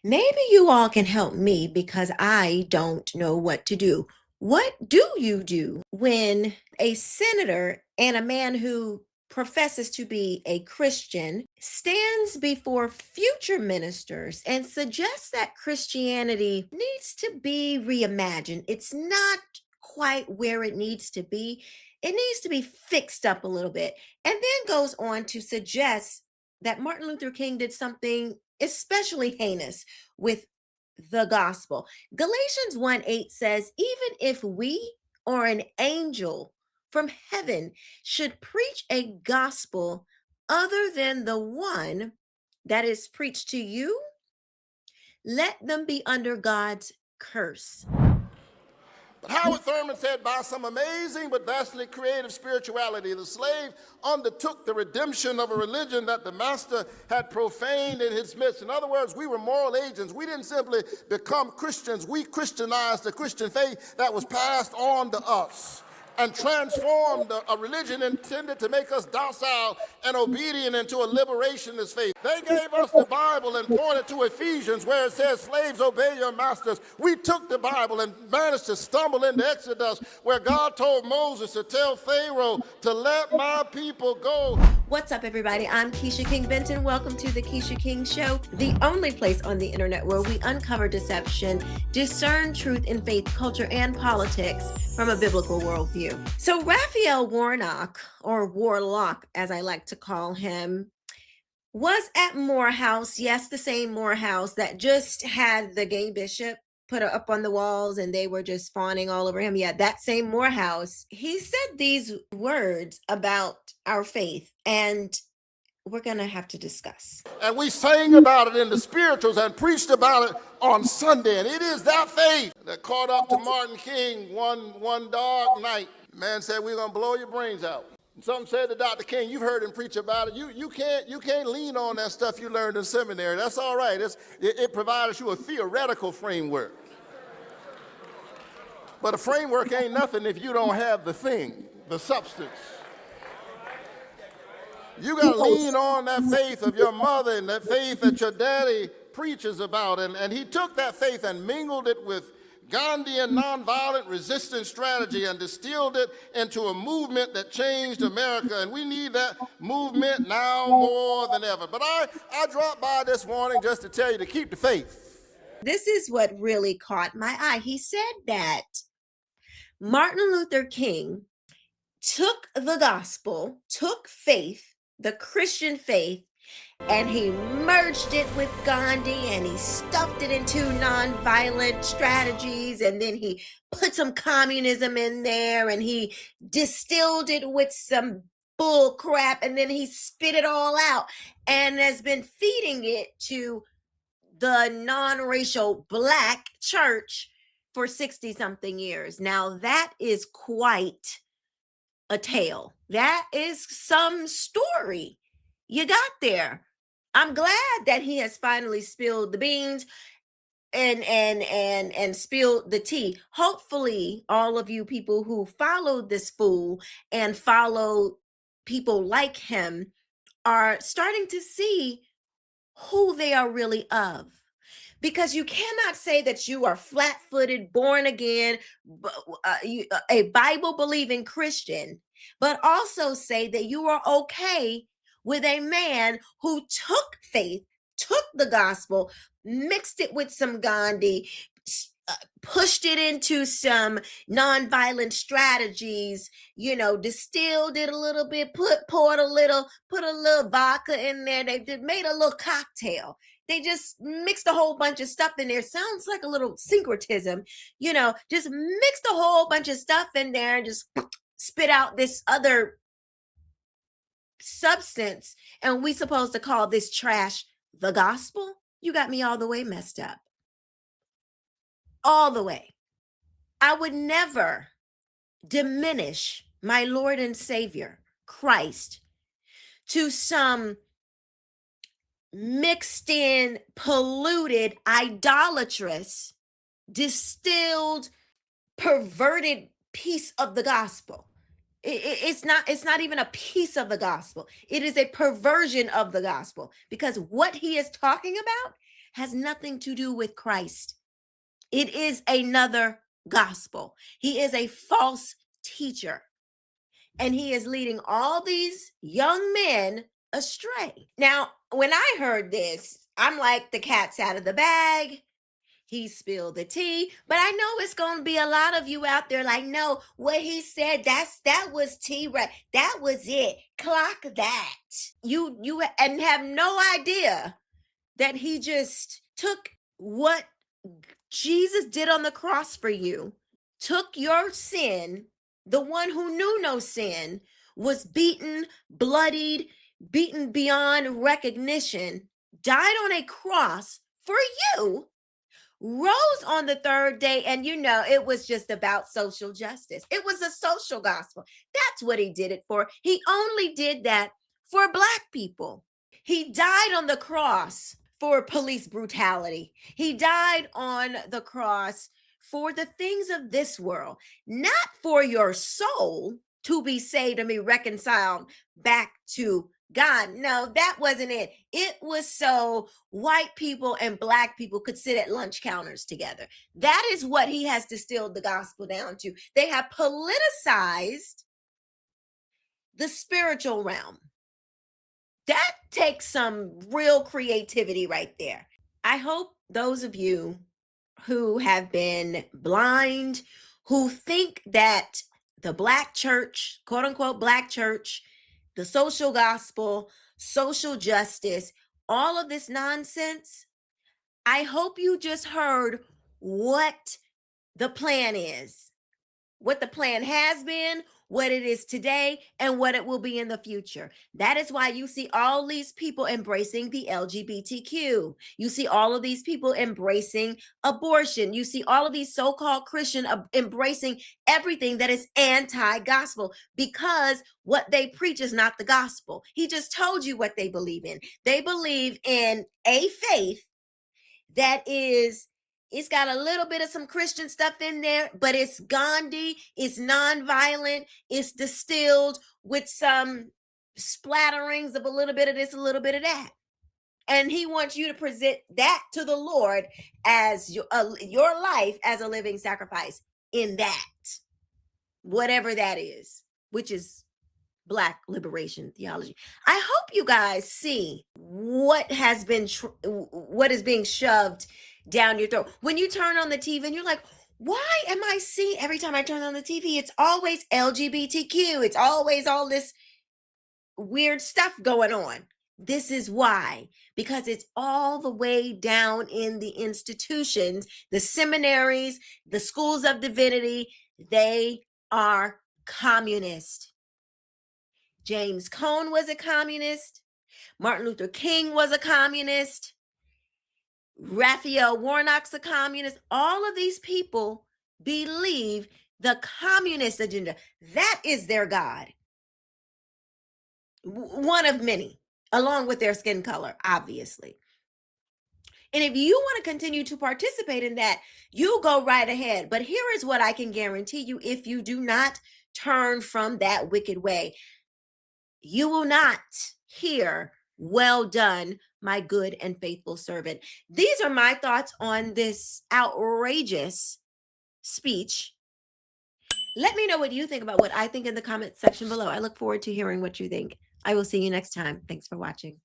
Maybe you all can help me because I don't know what to do. What do you do when a senator and a man who professes to be a Christian stands before future ministers and suggests that Christianity needs to be reimagined? It's not quite where it needs to be. It needs to be fixed up a little bit. And then goes on to suggest that Martin Luther King did something especially heinous with the gospel. Galatians 1:8 says, even if we or an angel from heaven should preach a gospel other than the one that is preached to you, let them be under God's curse. But Howard Thurman said, by some amazing but vastly creative spirituality, the slave undertook the redemption of a religion that the master had profaned in his midst. In other words, we were moral agents. We didn't simply become Christians. We Christianized the Christian faith that was passed on to us and transformed a religion intended to make us docile and obedient into a liberationist faith. They gave us the Bible and pointed to Ephesians where it says, slaves, obey your masters. We took the Bible and managed to stumble into Exodus where God told Moses to tell Pharaoh to let my people go. What's up, everybody? I'm Quisha King Benton. Welcome to the Quisha King Show, the only place on the internet where we uncover deception, discern truth in faith, culture, and politics from a biblical worldview. So Raphael Warnock, or Warlock, as I like to call him, was at Morehouse. Yes, the same Morehouse that just had the gay bishop put up on the walls and they were just fawning all over him. Yeah, that same Morehouse. He said these words about our faith, and we're going to have to discuss. And we sang about it in the spirituals and preached about it on Sunday. And it is that faith that caught up to Martin King one dark night. The man said, we're going to blow your brains out. And something said to Dr. King, you've heard him preach about it. You can't lean on that stuff you learned in seminary. That's all right. It provides you a theoretical framework. But a framework ain't nothing if you don't have the thing, the substance. You got to lean on that faith of your mother and that faith that your daddy preaches about. And he took that faith and mingled it with Gandhian nonviolent resistance strategy and distilled it into a movement that changed America. And we need that movement now more than ever. But I dropped by this morning just to tell you to keep the faith. This is what really caught my eye. He said that Martin Luther King took the gospel, took faith, the Christian faith, and he merged it with Gandhi and he stuffed it into nonviolent strategies, and then he put some communism in there and he distilled it with some bull crap, and then he spit it all out and has been feeding it to the non-racial Black church for 60-something years. Now that is quite a tale. That is some story you got there. I'm glad that he has finally spilled the beans and spilled the tea. Hopefully, all of you people who follow this fool and follow people like him are starting to see who they are really of. Because you cannot say that you are flat-footed, born again, a Bible-believing Christian, but also say that you are okay with a man who took faith, took the gospel, mixed it with some Gandhi, pushed it into some nonviolent strategies, distilled it a little bit, put a little vodka in there. They just made a little cocktail. They just mixed a whole bunch of stuff in there. Sounds like a little syncretism, just mixed a whole bunch of stuff in there and just spit out this other substance. And we supposed to call this trash the gospel? You got me all the way messed up. All the way. I would never diminish my Lord and Savior, Christ, to some mixed in, polluted, idolatrous, distilled, perverted piece of the gospel. It's not even a piece of the gospel. It is a perversion of the gospel, because what he is talking about has nothing to do with Christ. It is another gospel. He is a false teacher, and he is leading all these young men astray. Now, when I heard this, I'm like, the cat's out of the bag. He spilled the tea, but I know it's going to be a lot of you out there like, no, what he said, that was tea, right? That was it. Clock that. You and have no idea that he just took what Jesus did on the cross for you, took your sin, the one who knew no sin, was beaten, bloodied, beaten beyond recognition, died on a cross for you, rose on the third day, and it was just about social justice. It was a social gospel. That's what he did it for. He only did that for Black people. He died on the cross for police brutality. He died on the cross for the things of this world, not for your soul to be saved and be reconciled back to God. No, that wasn't it. It was so white people and Black people could sit at lunch counters together. That is what he has distilled the gospel down to. They have politicized the spiritual realm. That takes some real creativity right there. I hope those of you who have been blind, who think that the Black church, quote unquote Black church, the social gospel, social justice, all of this nonsense, I hope you just heard what the plan is, what the plan has been, what it is today, and what it will be in the future. That is why you see all these people embracing the LGBTQ. You see all of these people embracing abortion. You see all of these so-called Christian embracing everything that is anti-gospel, because what they preach is not the gospel. He just told you what they believe in. They believe in a faith that is, it's got a little bit of some Christian stuff in there, but it's Gandhi, it's nonviolent, it's distilled with some splatterings of a little bit of this, a little bit of that. And he wants you to present that to the Lord as your life as a living sacrifice in that, whatever that is, which is Black liberation theology. I hope you guys see what has been, what is being shoved down your throat. When you turn on the TV and you're like, why am I seeing, every time I turn on the TV, it's always LGBTQ. It's always all this weird stuff going on. This is why, because it's all the way down in the institutions, the seminaries, the schools of divinity. They are communist. James Cone was a communist. Martin Luther King was a communist. Raphael Warnock's a communist. All of these people believe the communist agenda. That is their God. One of many, along with their skin color, obviously. And if you want to continue to participate in that, you go right ahead. But here is what I can guarantee you: if you do not turn from that wicked way, you will not hear, "Well done, my good and faithful servant." These are my thoughts on this outrageous speech. Let me know what you think about what I think in the comment section below. I look forward to hearing what you think. I will see you next time. Thanks for watching.